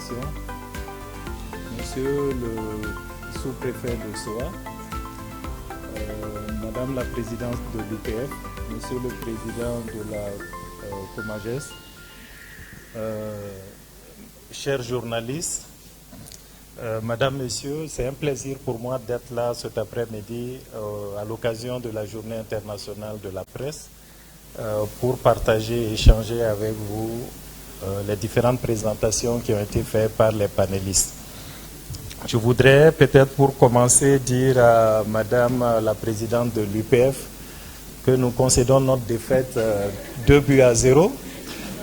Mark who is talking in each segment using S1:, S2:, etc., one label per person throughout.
S1: Commission, Monsieur le sous-préfet de SOA, Madame la présidente de l'UPF, Monsieur le président de la Comages, chers journalistes, Madame, Messieurs, c'est un plaisir pour moi d'être là cet après-midi à l'occasion de la Journée internationale de la presse pour partager et échanger avec vous les différentes présentations qui ont été faites par les panélistes. Je voudrais peut-être pour commencer dire à Madame la présidente de l'UPF que nous concédons notre défaite 2-0,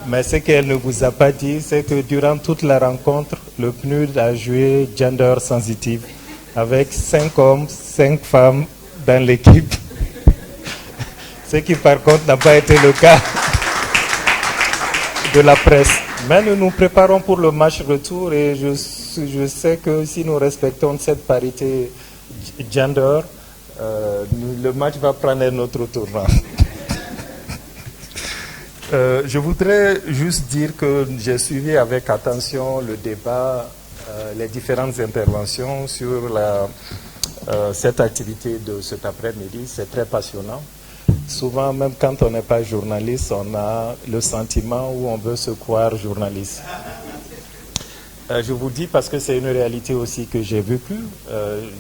S1: mais ce qu'elle ne vous a pas dit, c'est que durant toute la rencontre, le PNUD a joué gender sensitive avec 5 hommes, 5 femmes dans l'équipe, ce qui par contre n'a pas été le cas de la presse. Mais nous nous préparons pour le match retour et je sais que si nous respectons cette parité gender, le match va prendre un autre tournant. Je voudrais juste dire que j'ai suivi avec attention le débat, les différentes interventions sur cette activité de cet après-midi. C'est très passionnant. Souvent, même quand on n'est pas journaliste, on a le sentiment où on veut se croire journaliste. Je vous dis parce que c'est une réalité aussi que j'ai vécue.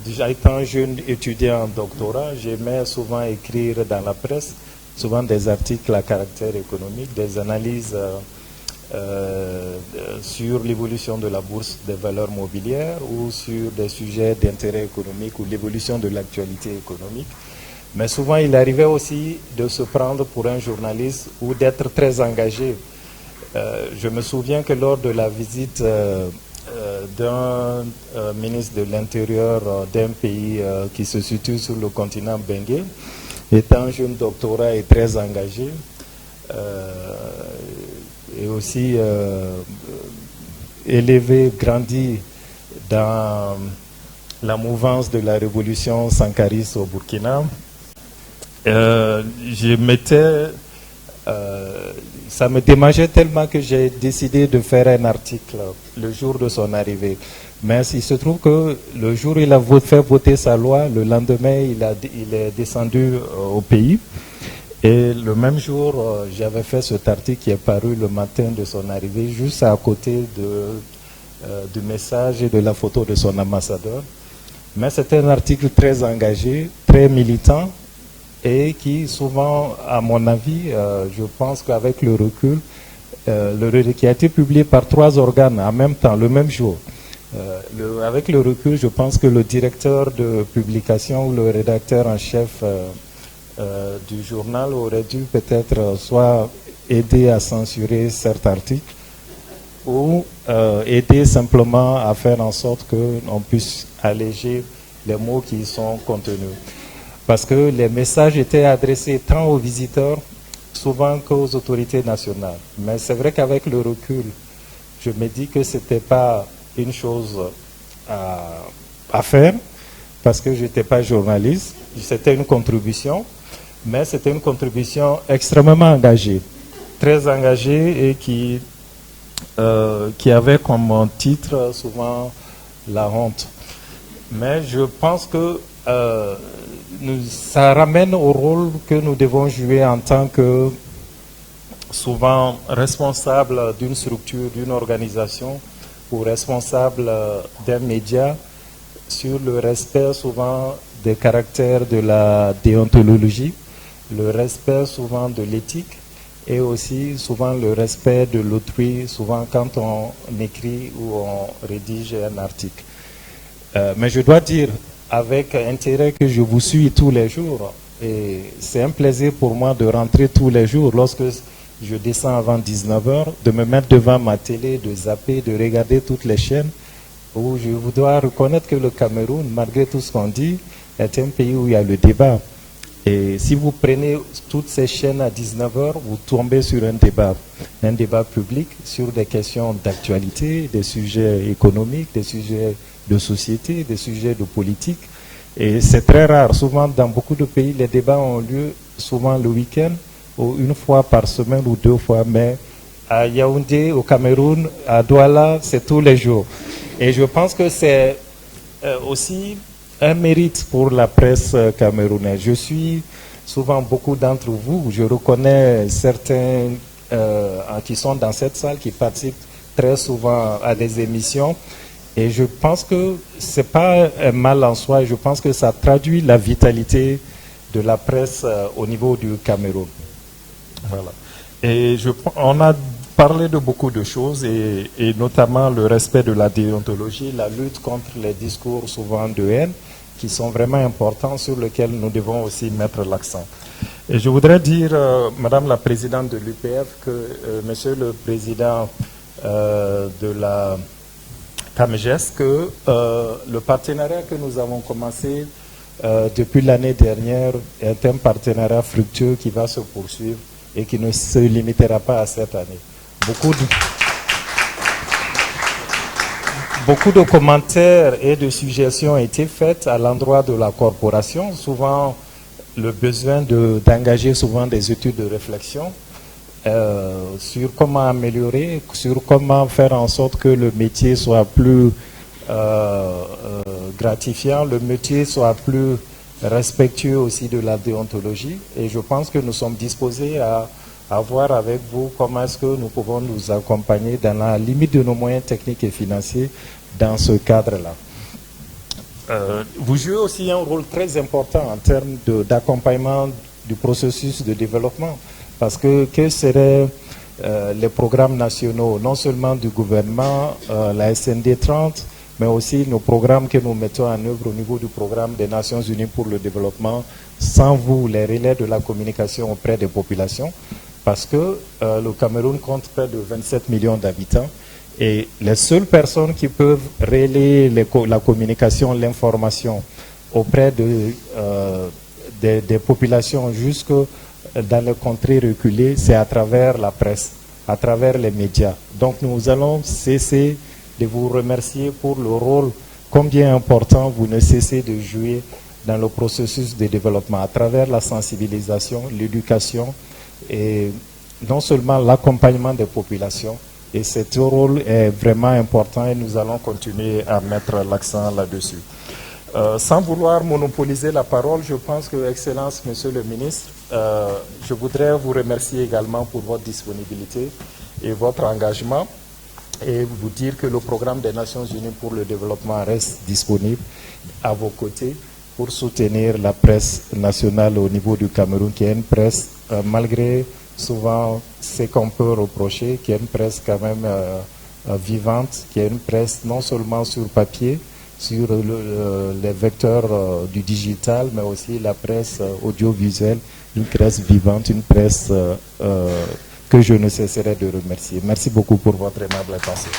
S1: Déjà étant jeune étudiant en doctorat, j'aimais souvent écrire dans la presse, souvent des articles à caractère économique, des analyses sur l'évolution de la bourse des valeurs mobilières ou sur des sujets d'intérêt économique ou l'évolution de l'actualité économique. Mais souvent, il arrivait aussi de se prendre pour un journaliste ou d'être très engagé. Je me souviens que lors de la visite d'un ministre de l'Intérieur d'un pays qui se situe sur le continent bengué, étant jeune doctorat et très engagé, et aussi élevé, grandi dans la mouvance de la révolution sankariste au Burkina, ça me démangeait tellement que j'ai décidé de faire un article le jour de son arrivée. Mais il se trouve que le jour où il a fait voter sa loi, le lendemain, il est descendu au pays. Et le même jour, j'avais fait cet article qui est paru le matin de son arrivée, juste à côté du message et de la photo de son ambassadeur. Mais c'était un article très engagé, très militant, et qui souvent, à mon avis, je pense qu'avec le recul, qui a été publié par 3 organes en même temps, le même jour. Avec le recul, je pense que le directeur de publication ou le rédacteur en chef du journal aurait dû peut-être soit aider à censurer certains articles ou aider simplement à faire en sorte qu'on puisse alléger les mots qui y sont contenus. Parce que les messages étaient adressés tant aux visiteurs, souvent qu'aux autorités nationales. Mais c'est vrai qu'avec le recul, je me dis que ce n'était pas une chose à faire, parce que je n'étais pas journaliste. C'était une contribution, mais c'était une contribution extrêmement engagée, très engagée et qui avait comme titre souvent la honte. Mais je pense que ça ramène au rôle que nous devons jouer en tant que souvent responsable d'une structure, d'une organisation ou responsable d'un média sur le respect souvent des caractères de la déontologie, le respect souvent de l'éthique et aussi souvent le respect de l'autrui, souvent quand on écrit ou on rédige un article. Mais je dois dire avec intérêt que je vous suis tous les jours et c'est un plaisir pour moi de rentrer tous les jours lorsque je descends avant 19h, de me mettre devant ma télé, de zapper, de regarder toutes les chaînes où je dois reconnaître que le Cameroun, malgré tout ce qu'on dit, est un pays où il y a le débat. Et si vous prenez toutes ces chaînes à 19h, vous tombez sur un débat public sur des questions d'actualité, des sujets économiques, des sujets de société, des sujets de politique. Et c'est très rare. Souvent, dans beaucoup de pays, les débats ont lieu souvent le week-end, ou une fois par semaine ou 2 fois. Mais à Yaoundé, au Cameroun, à Douala, c'est tous les jours. Et je pense que c'est aussi un mérite pour la presse camerounaise. Je suis souvent beaucoup d'entre vous, je reconnais certains qui sont dans cette salle, qui participent très souvent à des émissions. Et je pense que ce n'est pas un mal en soi, je pense que ça traduit la vitalité de la presse au niveau du Cameroun. Voilà. Et on a parlé de beaucoup de choses, et notamment le respect de la déontologie, la lutte contre les discours souvent de haine, qui sont vraiment importants, sur lesquels nous devons aussi mettre l'accent. Et je voudrais dire, Madame la Présidente de l'UPF, que Monsieur le Président de la CAMGES, que le partenariat que nous avons commencé depuis l'année dernière est un partenariat fructueux qui va se poursuivre et qui ne se limitera pas à cette année. Beaucoup de commentaires et de suggestions ont été faits à l'endroit de la corporation, souvent le besoin d'engager souvent des études de réflexion sur comment améliorer, sur comment faire en sorte que le métier soit plus gratifiant, le métier soit plus respectueux aussi de la déontologie. Et je pense que nous sommes disposés à voir avec vous comment est-ce que nous pouvons nous accompagner dans la limite de nos moyens techniques et financiers dans ce cadre-là. Vous jouez aussi un rôle très important en termes d'accompagnement du processus de développement, parce que quels seraient les programmes nationaux, non seulement du gouvernement, la SND 30, mais aussi nos programmes que nous mettons en œuvre au niveau du programme des Nations Unies pour le développement, sans vous, les relais de la communication auprès des populations, parce que le Cameroun compte près de 27 millions d'habitants, et les seules personnes qui peuvent relayer la communication, l'information auprès des populations jusque dans les contrées reculées, c'est à travers la presse, à travers les médias. Donc nous allons cesser de vous remercier pour le rôle combien important vous ne cessez de jouer dans le processus de développement, à travers la sensibilisation, l'éducation et non seulement l'accompagnement des populations. Et ce rôle est vraiment important et nous allons continuer à mettre l'accent là-dessus. Sans vouloir monopoliser la parole, je pense que, Excellence, Monsieur le Ministre, je voudrais vous remercier également pour votre disponibilité et votre engagement, et vous dire que le programme des Nations Unies pour le développement reste disponible à vos côtés pour soutenir la presse nationale au niveau du Cameroun, qui est une presse, malgré souvent ce qu'on peut reprocher, qui est une presse quand même vivante, qui est une presse non seulement sur papier, sur les vecteurs du digital, mais aussi la presse audiovisuelle, une presse vivante, une presse que je ne cesserai de remercier. Merci beaucoup pour votre aimable attention.